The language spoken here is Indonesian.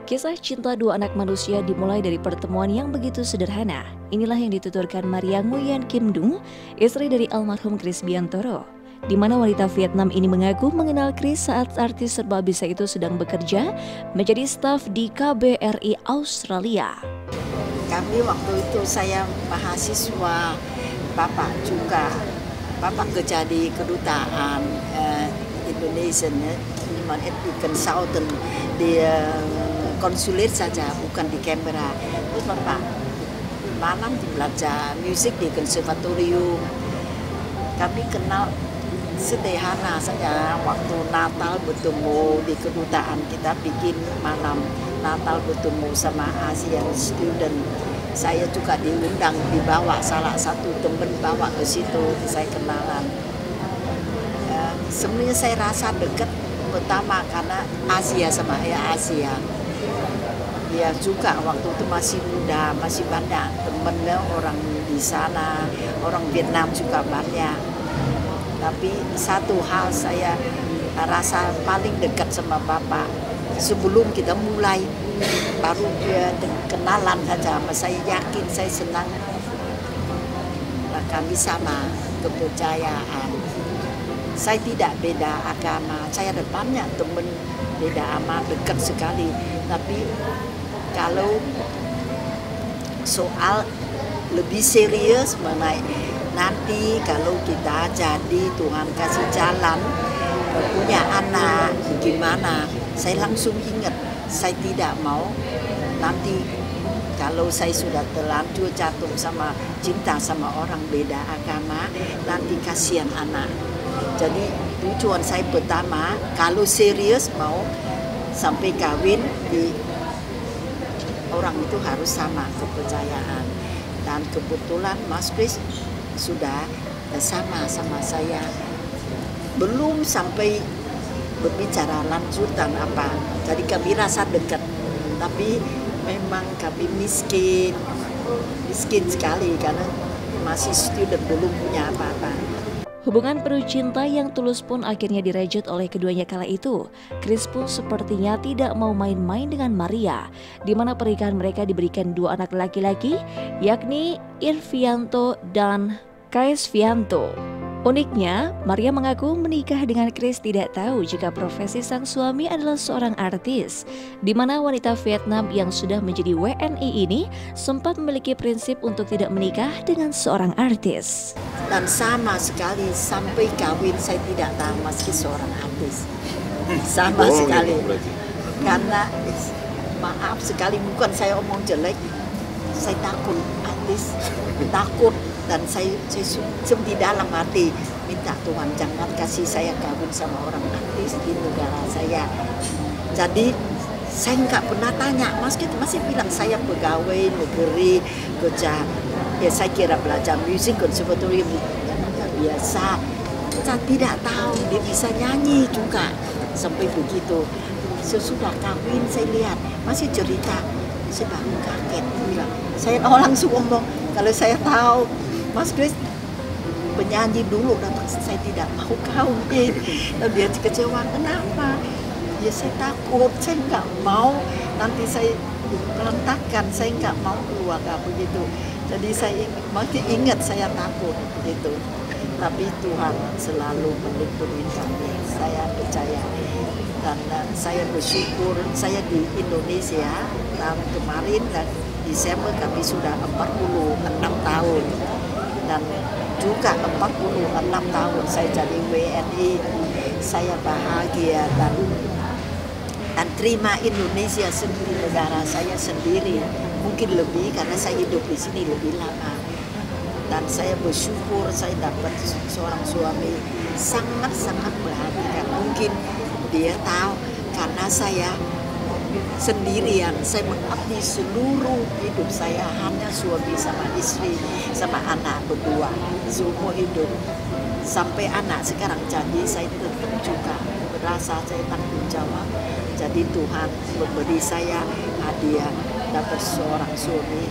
Kisah cinta dua anak manusia dimulai dari pertemuan yang begitu sederhana. Inilah yang dituturkan Maria Nguyen Kim Dung, istri dari almarhum Chris Biantoro, di mana wanita Vietnam ini mengaku mengenal Chris saat artis serba bisa itu sedang bekerja menjadi staf di KBRI Australia. Kami waktu itu saya mahasiswa, bapak juga, bapak kerja di kedutaan Indonesia, di consultant di konsulat saja, bukan di Canberra. Terus bapak malam belajar musik di konservatorium. Kami kenal sederhana saja, waktu Natal bertemu di kedutaan, kita bikin malam Natal bertemu sama Asian student. Saya juga diundang, dibawa salah satu teman bawa ke situ, saya kenalan. Sebenarnya saya rasa dekat pertama karena Asia sama Asia. Dia juga waktu itu masih muda, masih banyak temennya orang di sana, orang Vietnam juga banyak. Tapi satu hal saya rasa paling dekat sama Bapak, sebelum kita mulai, baru dia kenalan saja, saya yakin, saya senang. Kami sama kepercayaan. Saya tidak beda agama, saya ada banyak teman beda agama, dekat sekali. Tapi kalau soal lebih serius mengenai nanti kalau kita jadi Tuhan kasih jalan punya anak gimana, saya langsung ingat, saya tidak mau nanti kalau saya sudah terlanjur jatuh sama cinta sama orang beda agama, nanti kasihan anak. Jadi tujuan saya pertama, kalau serius mau sampai kawin, di orang itu harus sama kepercayaan. Dan kebetulan Mas Chris sudah sama saya. Belum sampai berbicara lanjutan apa. Jadi kami rasa dekat. Tapi memang kami miskin sekali karena masih student, belum punya apa-apa. Hubungan penuh cinta yang tulus pun akhirnya direjut oleh keduanya kala itu. Chris pun sepertinya tidak mau main-main dengan Maria, di mana pernikahan mereka diberikan dua anak laki-laki, yakni Irvianto dan Kaesvianto. Uniknya, Maria mengaku menikah dengan Chris tidak tahu jika profesi sang suami adalah seorang artis, di mana wanita Vietnam yang sudah menjadi WNI ini sempat memiliki prinsip untuk tidak menikah dengan seorang artis. Dan sama sekali sampai kawin saya tidak tahu meski seorang artis. Sama sekali. Karena maaf sekali, bukan saya omong jelek, saya takut artis, takut. Dan saya di dalam hati minta Tuhan jangan kasih saya kawin sama orang artis di negara saya. Jadi saya nggak pernah tanya, masih bilang saya pegawai negeri kerja. Ya saya kira belajar musik konservatorium biasa. Saya tidak tahu dia bisa nyanyi juga sampai begitu. Sesudah kawin saya lihat masih cerita, saya baru kaget bilang. Saya langsung ngomong kalau saya tahu Mas Chris penyanyi dulu datang, saya tidak mau kawin. Lalu dia kecewa, kenapa? Ya saya takut, saya nggak mau nanti saya berantakan, saya nggak mau keluarga begitu. Jadi saya masih ingat saya takut begitu. Tapi Tuhan selalu melindungi kami, saya percaya. Dan saya bersyukur, saya di Indonesia tahun kemarin dan Desember kami sudah 46 tahun. Dan juga 46 tahun saya jadi WNI, saya bahagia dan terima Indonesia sendiri, negara saya sendiri, mungkin lebih karena saya hidup di sini lebih lama. Dan saya bersyukur saya dapat seorang suami sangat-sangat perhatian. Mungkin dia tahu karena saya sendirian, saya mengabdi seluruh hidup saya hanya suami sama istri sama anak berdua seumur hidup sampai anak sekarang. Jadi saya tetap juga merasa saya tanggung jawab. Jadi Tuhan memberi saya hadiah dapat seorang suami